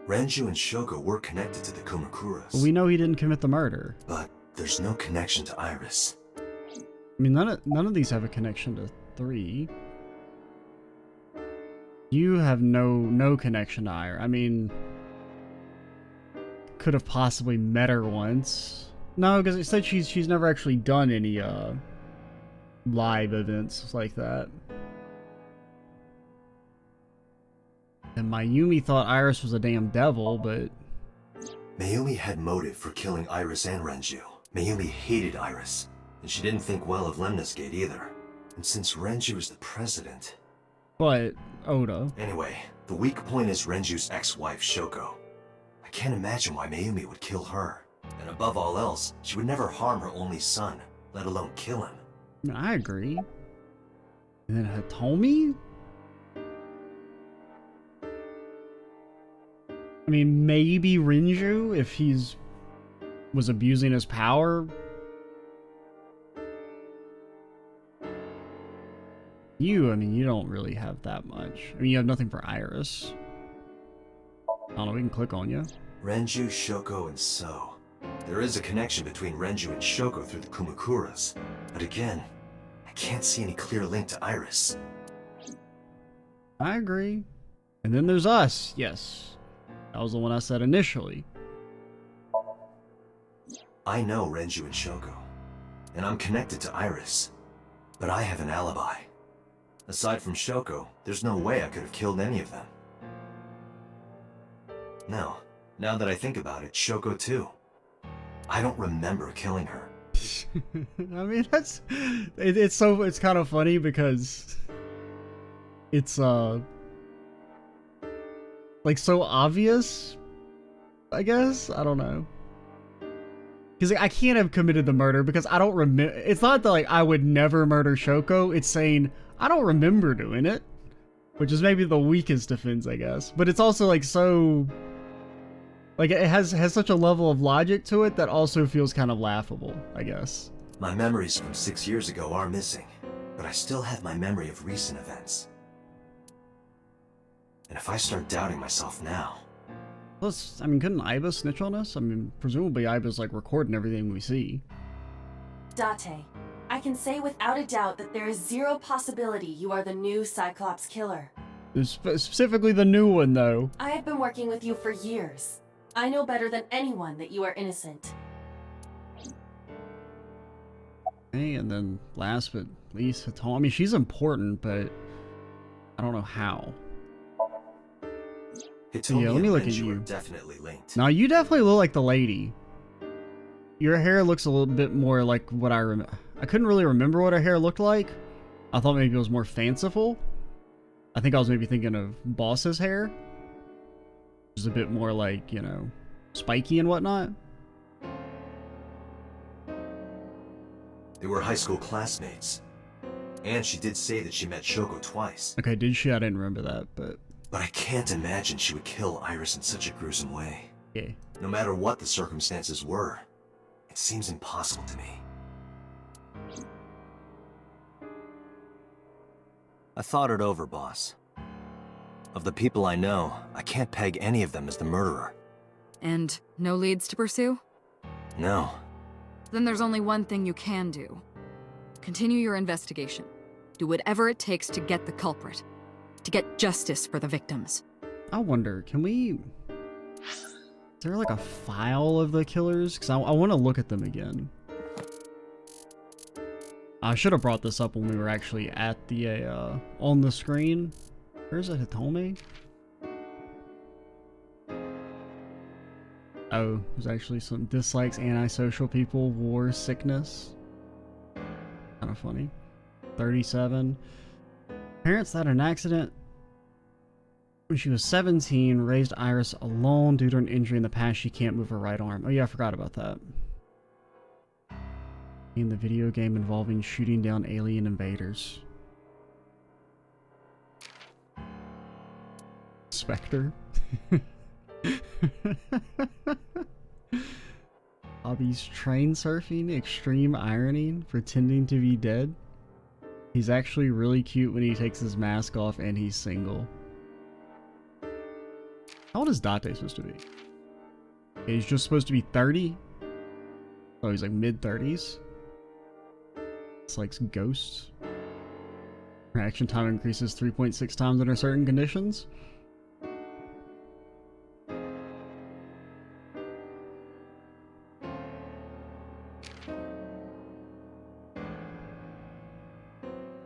Renju and Shoko were connected to the Kumakuras. But we know he didn't commit the murder. But there's no connection to Iris. I mean, none of these have a connection to 3. You have no connection to Iris. I mean, could have possibly met her once. No, because it said she's never actually done any live events like that. And Mayumi thought Iris was a damn devil, but Mayumi had motive for killing Iris and Renju. Mayumi hated Iris, and she didn't think well of Lemnis Gate either. And since Renju is the president... But Oda. Anyway, the weak point is Renju's ex-wife, Shoko. I can't imagine why Mayumi would kill her. And above all else, she would never harm her only son, let alone kill him. I agree. And then Hitomi? I mean, maybe Rinju, if was abusing his power. I mean, you don't really have that much. I mean, you have nothing for Iris. I don't know, we can click on you. Renju, Shoko, and So. There is a connection between Renju and Shoko through the Kumakuras. But again, I can't see any clear link to Iris. I agree. And then there's us, yes. That was the one I said initially. I know Renju and Shoko, and I'm connected to Iris. But I have an alibi. Aside from Shoko, there's no way I could have killed any of them. No, now that I think about it, Shoko too. I don't remember killing her. I mean, it's kind of funny because it's like so obvious, I guess. I don't know. Because like, I can't have committed the murder because I don't remember. It's not that like I would never murder Shoko. It's saying I don't remember doing it, which is maybe the weakest defense, I guess. But it's also like so, like it has such a level of logic to it that also feels kind of laughable, I guess. My memories from 6 years ago are missing, but I still have my memory of recent events. And if I start doubting myself now... Plus, I mean, couldn't Iba snitch on us? I mean, presumably Iba's like recording everything we see. Date, I can say without a doubt that there is zero possibility you are the new Cyclops killer. Specifically the new one, though. I have been working with you for years. I know better than anyone that you are innocent. Okay, and then last but least, Hitomi. I mean, she's important, but I don't know how. Hitomi Yeah, let me and look at Renju you. are definitely linked. Now, you definitely look like the lady. Your hair looks a little bit more like what I remember. I couldn't really remember what her hair looked like. I thought maybe it was more fanciful. I think I was maybe thinking of Boss's hair. Which is a bit more like, you know, spiky and whatnot. They were high school classmates. And she did say that she met Shoko twice. Okay, did she? I didn't remember that, but... But I can't imagine she would kill Iris in such a gruesome way. Yeah. No matter what the circumstances were, it seems impossible to me. I thought it over, boss. Of the people I know, I can't peg any of them as the murderer. And no leads to pursue? No. Then there's only one thing you can do. Continue your investigation. Do whatever it takes to get the culprit. To get justice for the victims. I wonder, can we... Is there like a file of the killers? Because I want to look at them again. I should have brought this up when we were actually at the, on the screen. Where's it, Hitomi? Oh, there's actually some dislikes, antisocial people, war, sickness. Kind of funny. 37. Parents that had an accident when she was 17, raised Iris alone due to an injury in the past. She can't move her right arm. Oh yeah, I forgot about that. In the video game involving shooting down alien invaders. Spectre. Hobbies: train surfing, extreme ironing, pretending to be dead. He's actually really cute when he takes his mask off and he's single. How old is Date supposed to be? He's just supposed to be 30? Oh, he's like mid-30s. It's like ghosts. Reaction time increases 3.6 times under certain conditions. I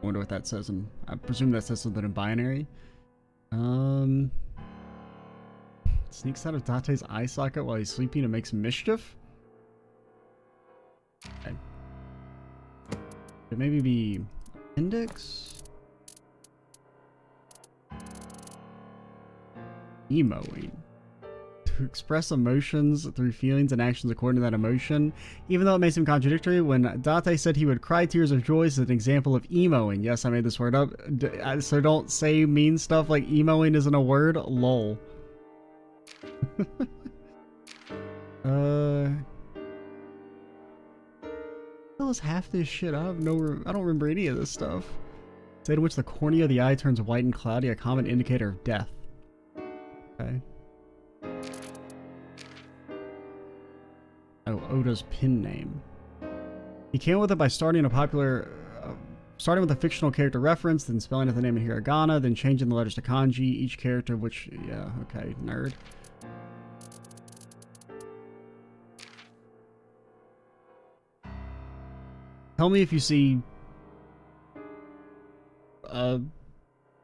wonder what that says in... I presume that says something in binary. Sneaks out of Date's eye socket while he's sleeping and makes mischief? Okay. Could maybe be appendix? Emoing. To express emotions through feelings and actions according to that emotion. Even though it may seem contradictory, when Date said he would cry tears of joy is an example of emoing. Yes, I made this word up. So don't say mean stuff like emoing isn't a word. Lol. What is half this shit? I don't remember any of this stuff. State in which the cornea of the eye turns white and cloudy, a common indicator of death. Okay. Oh, Oda's pin name. He came with it by starting with a fictional character reference, then spelling out the name in hiragana, then changing the letters to kanji, each character which... Yeah, okay, nerd. Tell me if you see...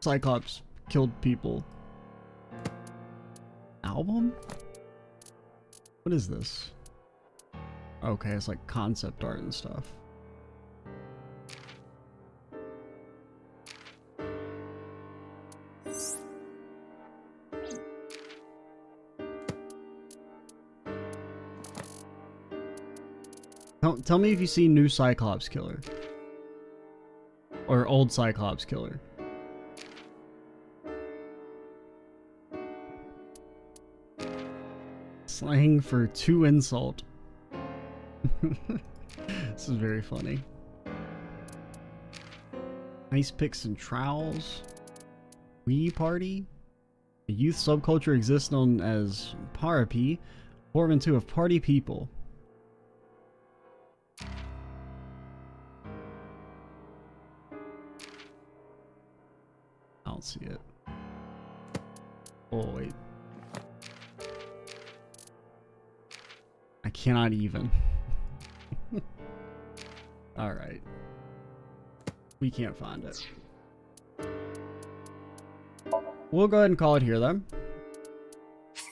Cyclops killed people. Album? What is this? Okay, it's like concept art and stuff. Tell me if you see new Cyclops killer. Or old Cyclops killer. Slang for to insult. This is very funny. Ice picks and trowels. Wii party. A youth subculture exists known as Parapi, portmanteau of party people. I don't see it. Oh, wait. I cannot even. Alright. We can't find it. We'll go ahead and call it here, though.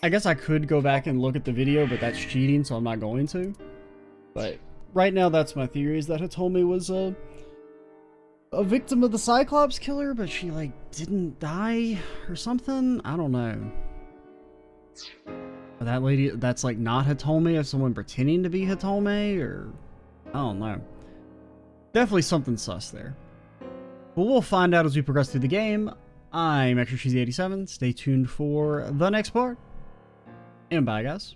I guess I could go back and look at the video, but that's cheating, so I'm not going to. But right now, that's my theory, is that Hitome was a victim of the Cyclops killer, but she, like, didn't die or something? I don't know. Or that lady, that's, like, not Hitome, if someone pretending to be Hitome, or... I don't know. Definitely something sus there. But we'll find out as we progress through the game. I'm Extra Cheesy 87. Stay tuned for the next part. And bye, guys.